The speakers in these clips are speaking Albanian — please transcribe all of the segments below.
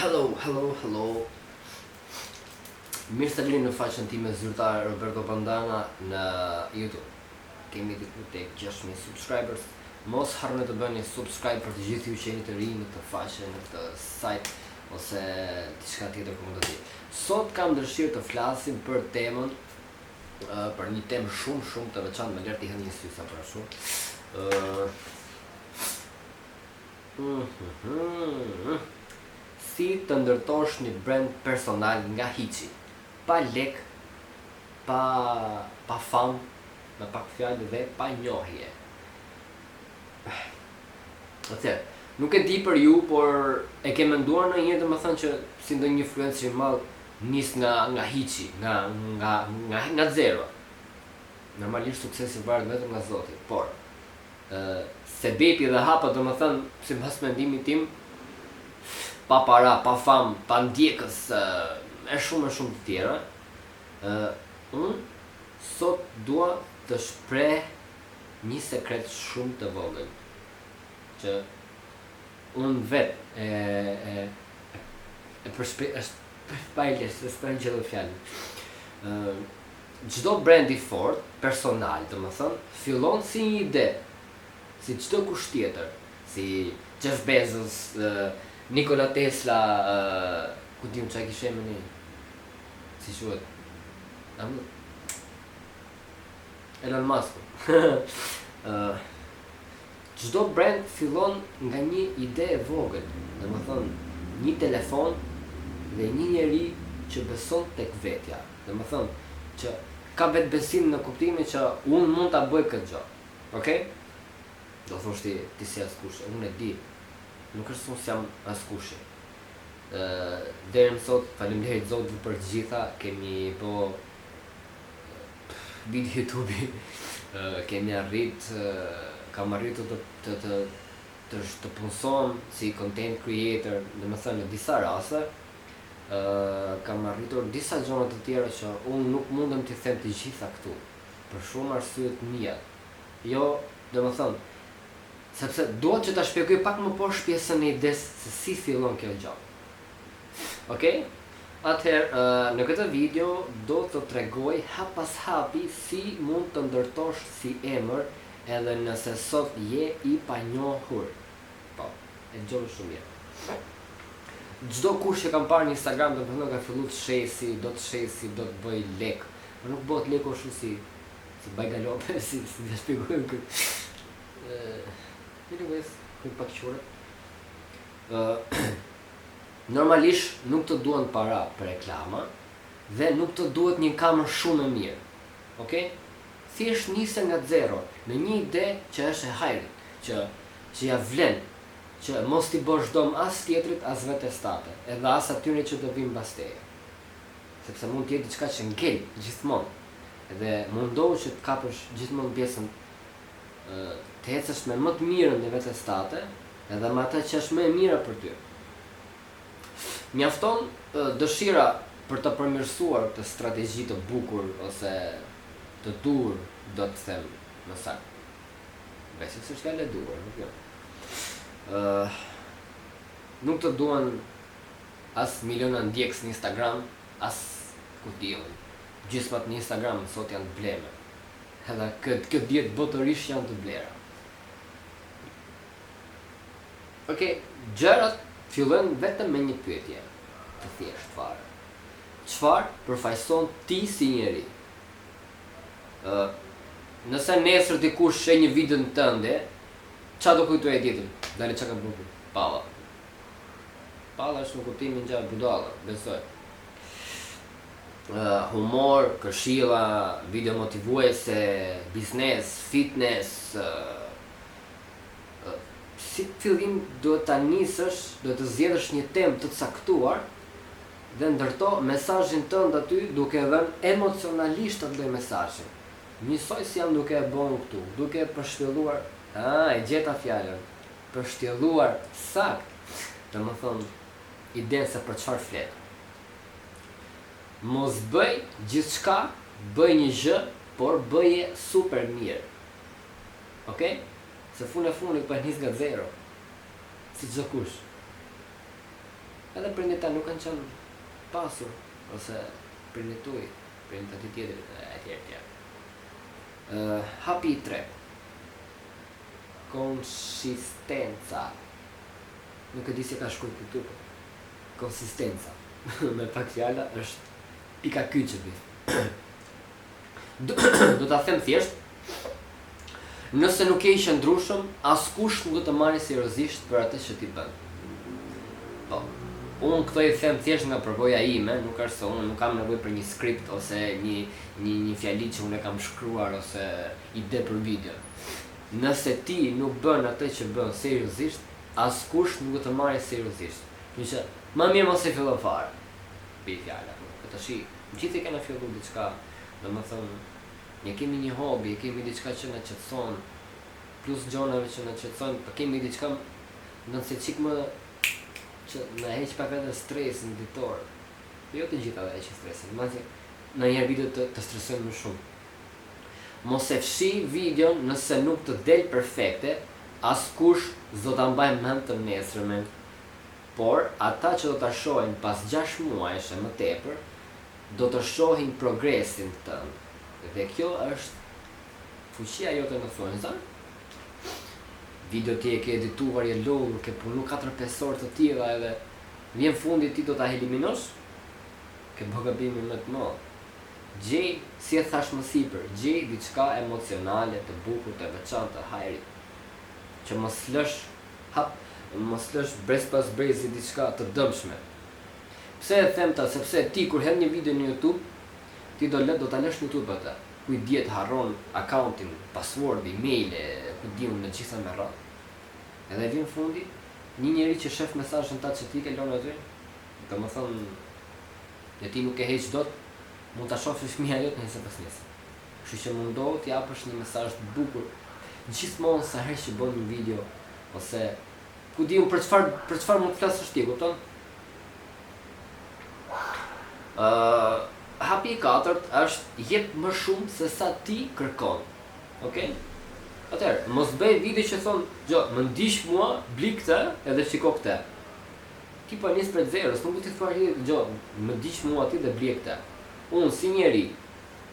Hello. Mirë se vini në faqen time zyrtare Roberto Pandana në YouTube. Kemi diku tek 6.000 subscribers. Mos harroni të bëni subscribe për të gjithë ju që jeni të rinj në këtë faqe, në këtë site ose diçka tjetër ku mund të jetë. Sot kam dëshirë të flasim për temën, për një temë shumë të veçantë, më lër të hënë një sy sa për ashtu. Si të ndërtosh një brand personal nga hiçi, pa lek, pa fam, me pak fjalë dhe pa njohje. Nuk e di për ju, por e ke menduar ndonjëherë domethënë që si ndonjë influencer i madh nis nga hiçi, nga zero. Normalisht suksesi varet vetëm nga Zoti, por sebepi dhe hapa domethënë sipas mendimit tim, pa para, pa fam, pa ndjekës, e shumë të tjera, unë sot dua të shpreh një sekret shumë të vogël, që unë vetë çdo brand i fort, personal domethënë, fillon si një ide, si çdo kusht tjetër, si Jeff Bezos, Nikola Tesla, ku diun çka kishte emrin, si quhet? Elon Musk. Çdo brand fillon nga një ide e vogël, domethënë një telefon dhe një njeri që beson tek vetja, domethënë që ka vetbesim në kuptimin që unë mund ta bëj këtë gjë. Okej? Do thosh ti si askush, unë e di. Nuk është se jam askush. Deri më sot, faleminderit Zotit për të gjitha, kemi po video YouTube, kam arritur të punësojm si content creator, domethënë në disa raste, kam arritur disa gjëra të tjera që unë nuk mundem t'i them të gjitha këtu, për shumë arsye të mia. Jo, domethënë, sepse duhet që ta shpjegoj pak më poshtë pjesën e idesë se si fillon kjo gjë. Okej? Atëherë, në këtë video do të tregoj hap pas hapi si mund të ndërtosh si emër edhe nëse sot je i panjohur. Po, e gjoni shumë mirë. Çdo kush që kam parë në Instagram do të thonë ka filluar të shesi, do të bëj lek. Por nuk bëhet lek ashtu si bajgalope, si të shpjegojmë këtë. Anyways, ku pak qurë. Normalisht nuk të duhen para për reklama dhe nuk të duhet një kamër shumë e mirë. Okej? Thjesht nise nga zero, me një ide që është e hajrit, që ja vlen, që mos t'i bësh dom as tjetrit, as vetes tate, edhe as atyre që do vinë mbas teje. Sepse mund të jetë diçka që ngel gjithmonë, edhe mundohu që të kapësh gjithmonë pjesën, të ecësh me më të mirën e vetes tate, edhe me atë që është më e mira për ty. Mjafton dëshira për të përmirësuar të strategji të bukur ose të dur, do të them më saktë. Besoj se është fjala e dur, nuk jo. Nuk të duan as miliona ndjekës në Instagram, as ku diun. Gjithpat në Instagram sot janë të bleme. Edhe këtë djetë botërisht janë të blera. Okej, gjërat fillojnë vetëm me një pyetje, të thjeshtë fare. Çfarë përfaqëson ti si njeri? Nëse nesër dikush sheh një video tënde, çfarë do kujtojë tjetër? Dale çka ka bërë? Palla. Palla është në kuptimin gjë budalla, besoj. Humor, këshilla, video motivuese, biznes, fitness, si fillim duhet ta nisësh, duhet të zgjedhësh një temë të caktuar dhe ndërto mesazhin tënd aty duke dhënë emocionalisht atë lloj mesazhi. Njësoj si jam duke e bënë këtu, duke e përshpjelluar, e gjeta fjalën, përshpjelluar sakt, domethënë idenë se për çfarë flet. Mos bëj gjithçka, bëj një gjë, por bëje super mirë. Okej? Se fundi për nis nga zero. Si çdo kush. Edhe prindit ta nuk kanë qenë pasur, ose prindit tuaj, prindit aty tjetër, etj. Hapi i tretë. Konsistenca. Nuk e di se ka shkruar këtu. Konsistenca. Me pak fjala është pika kyçevi. Do ta them thjesht, nëse nuk je i qëndrueshëm, askush nuk do të marrë seriozisht për atë që ti bën. Po. Unë këto i them thjesht nga përvoja ime, nuk është se unë nuk kam nevojë për një skript ose një fjali që unë e kam shkruar ose ide për video. Nëse ti nuk bën atë që bën seriozisht, askush nuk do të marrë seriozisht. Që më mirë mos e fillo fare. Pi fjala. Tash gjithë kemi filluar diçka, domethënë ne kemi një hobi, kemi diçka që na qetëson, plus gjonave që na qetësojnë, po kemi diçka nëse çik më që na heq pak edhe stresin ditor. Jo të gjitha e heq stresin, madje në një video të stresojnë më shumë. Mos e fshi videon nëse nuk të del perfekte, askush s'do ta mbaj mend të nesërmen. Por ata që do ta shohin pas 6 muajsh e më tepër, do të shohin progresin tënd. Dhe kjo është fuqia jote në thonjza. Video ti e ke edituar, je lodhur, ke punu 4-5 orë të tilla edhe vjen fundi ti do ta eliminosh, ke bë gabimin më të madh. Gjej, si e thash më sipër, gjej diçka emocionale, të bukur, të veçantë, të hajrit. Që mos lësh brez pas brezi diçka të dëmshme. Pse e them ta, sepse ti kur hedh një video në YouTube, ti do ta lësh në YouTube atë. Kuj diet harron accountin, password, email, ku diun në gjitha me radhë. Edhe vjen fundi, një njeri që shef mesazhin ta që ti ke lënë aty, domethënë ne ti nuk e heq dot, mund ta shohësh fëmia jot nëse pas nesër. Kështu që mundohu të japësh një mesazh të bukur gjithmonë sa herë që bën një video ose ku diun për çfarë mund të flasësh ti, kupton? Hapi i katërt është jep më shumë se sa ti kërkon. Okej? Atëherë, mos bëj video që thon, "Jo, më ndiq mua, bli këtë edhe shiko këtë." Ti po nis për zeros, nuk do të thuash, "Jo, më ndiq mua ti dhe bli këtë." Unë si njeri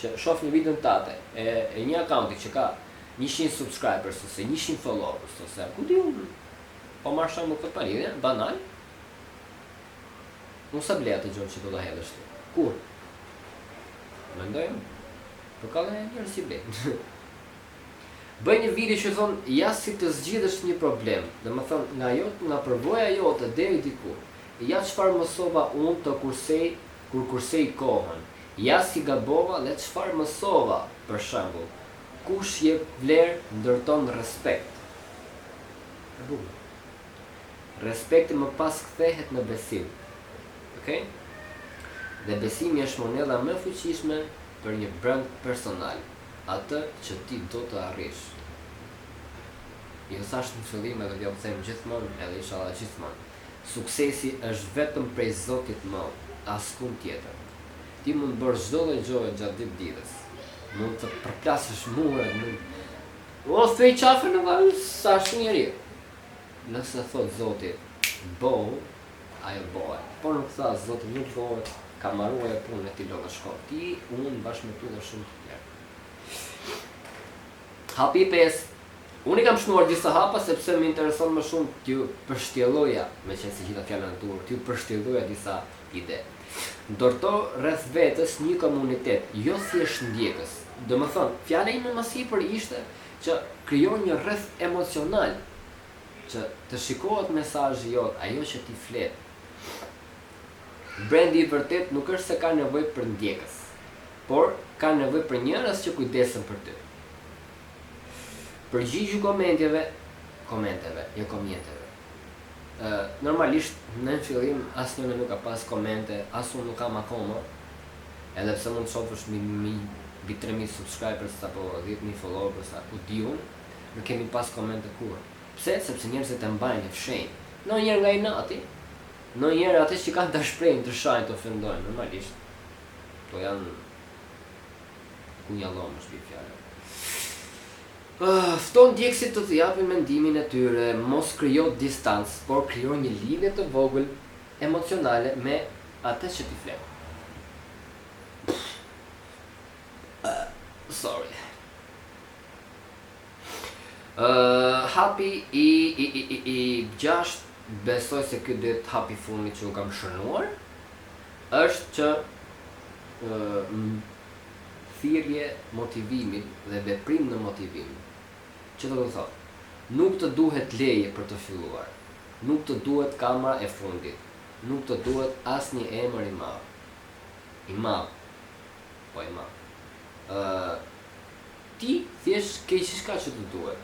që shoh një video tate e një accounti që ka 100 subscribers ose 100 followers ose ku diun, po marr shembull këtë paridhje, banal. Unë sa ble atë gjë që do ta hedhësh ti. Kur? Mendoj, po ka dhe njërë si ble. Bëj një video që thonë, ja si të zgjidhësh një problem, dhe më thonë, nga përvoja jote deri diku, ja çfarë mësova unë të kur kursej kohën, ja si gabova dhe çfarë mësova, për shembull, kush jep vlerë ndërton respekt. Respekti më pas kthehet në besim. Okej? Dhe besimi është monedha më fuqishme për një brand personal, atë që ti do të arrish. Jo thash në fillim edhe do të them gjithmonë, edhe inshallah gjithmonë. Suksesi është vetëm prej Zotit më, askund tjetër. Ti mund të bësh çdo gjë gjatë ditës. Mund të përplasësh muret, o thej qafën në val, sa është njeri. Nëse thot Zoti, bëu, ajo bëhet. Po nuk tha Zoti nuk bëhet, ka marruar e punën e ti do të shko. Ti, unë bashkë me ty dhe shumë të tjerë. Hapi 5. Unë i kam shnuar disa hapa sepse më intereson më shumë t'ju përshtjelloja, me qenë se gjitha fjalën e dur, t'ju përshtjelloja disa ide. Ndërto rreth vetes një komunitet, jo thjesht ndjekës. Domethënë, fjala ime më sipër ishte që krijon një rreth emocional, që të shikohet mesazhi jot, ajo që ti flet. Brendi i vërtet nuk është se ka nevojë për ndjekës, por ka nevojë për njerëz që kujdesen për ty. Përgjigju komenteve, jo komenteve. Normalisht në fillim asnjëri nuk ka pas komente, as unë nuk kam akoma. Edhe pse mund të shohësh mbi 3000 subscribers apo 10000 followers apo diun, nuk kemi pas komente kurrë. Pse? Sepse njerëzit e mbajnë e fshehin. Ndonjëherë nga inati, ndonjëherë atë që kanë ta shprehin të shajnë të ofendojnë, normalisht. To janë kunjallom është fjala. Fton ndjekësit të japin mendimin e tyre, mos krijo distancë, por krijo një lidhje të vogël emocionale me atë që ti flet. Sorry. Hapi i 6, besoj se ky do të hapi fundi që u kam shënuar, është që thirrje motivimit dhe veprim në motivim. Që do të thotë, nuk të duhet leje për të filluar, nuk të duhet kamera e fundit, nuk të duhet asnjë emër i madh. I madh. Po i madh. Ti thjesht ke gjithçka që të duhet.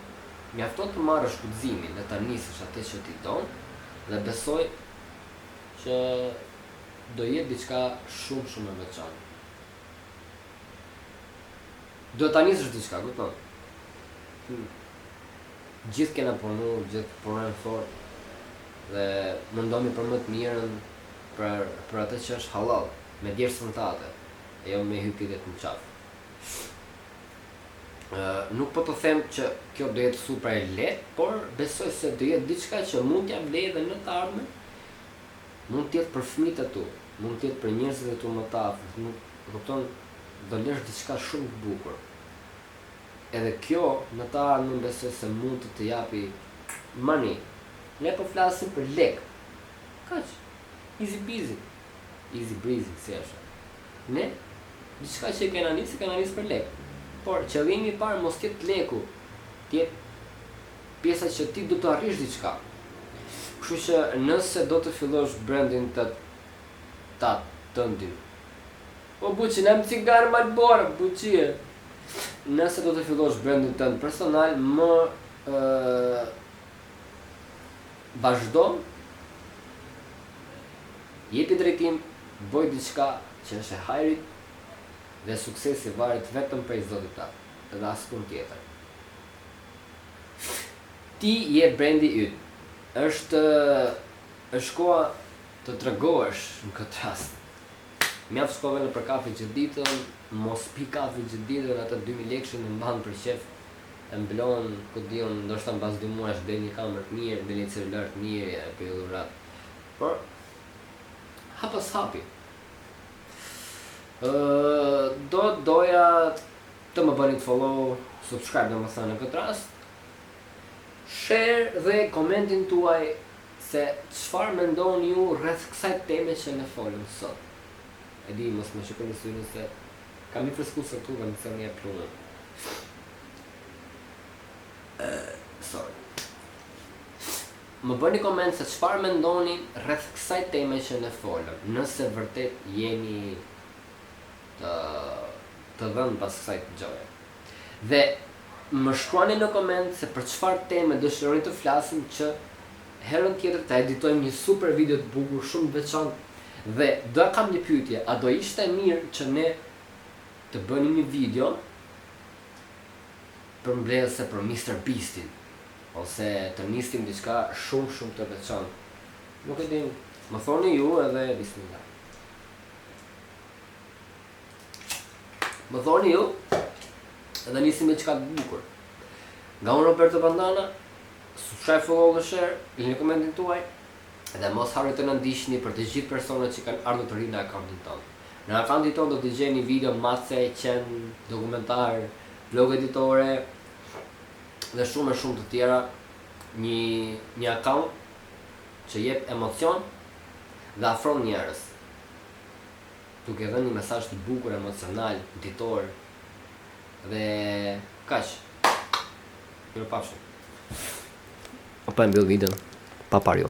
Mjafton të marrësh guximin dhe ta nisësh atë që ti don, dhe besoj që do jetë diçka shumë e veçantë. Do ta nisësh diçka, kupton? Gjithë kena punu, gjithë punojnë fort dhe mundohemi për më të mirën, për atë që është halal, me djerë spontate, e jo me hypjet në qafë. Nuk po të them që kjo do jetë super e lehtë, por besoj se do jetë diçka që mund t'ja vlej edhe në të ardhmen, mund të jetë për fëmijët e tu, mund të jetë për njerëzit e tu më të afërt, kupton, do lësh diçka shumë të bukur. Edhe kjo në të ardhmen besoj se mund të japi money. Ne po flasim për lek. Kaq. Easy peasy. Easy breezy, si është. Ne diçka që kena nisë për lek. Por qëllimi i parë mos jetë leku, të jetë pjesa që ti do të arrish diçka. Kështu që nëse do të fillosh brandin tëndin. Po buçi, nem cigarë Marlboro, buçie. Nëse do të fillosh brandin tënd personal, më vazhdo, jepi drejtim, bëj diçka që është e hajrit, dhe suksesi varet vetëm prej Zotit ta, dhe askund tjetër. Ti je brendi yt. Është koha të tregohesh në këtë rast. Mjaft shkove në për kafe gjithë ditën, mos pi kafe gjithë ditën, atë 2000 lekë në mban për shef, e mblon, ku diun, ndoshta mbas 2 muajsh del një kamerë të mirë, del një celular të mirë, e për dhurat. Por hapas hapi. Doja të më bëni të follow, subscribe dhe më thënë në këtë rast, share dhe komentin tuaj se çfarë mendoni ju rreth kësaj teme që ne folëm sot. E di, mos më shikoni syrin se kam i freskusur këtu dhe më thënë një plumë. Sorry. Më bëni koment se çfarë mendoni rreth kësaj teme që ne folëm, nëse vërtet jeni të dhënë pas kësaj gjoje. Dhe më shkruani në koment se për çfarë teme dëshironi të flasim, që herën tjetër ta editojmë një super video të bukur, shumë të veçantë. Dhe do kam një pyetje, a do ishte mirë që ne të bënim një video për mbledhse për Mr. Beastin, ose të nistim diçka shumë të veçantë. Nuk e di, më thoni ju edhe bismillah. Më thoni ju, edhe nisim me qëka të bukur. Nga unë Roberto Bandana, subscribe, follow dhe share, lini komentin tuaj, dhe mos harroni të na ndiqni për të gjithë personat që kanë ardhur të rinë në akauntin tonë. Në akauntin tonë do të gjeni video, mace, qenë, dokumentar, vlog editore, dhe shumë të tjera. Një akaunt që jep emocion dhe afron njerëz, duke dhënë një mesazh të bukur, emocional, ditor, dhe kaq. Mirupafshim. Pa e mbyll videon, pa parë ju.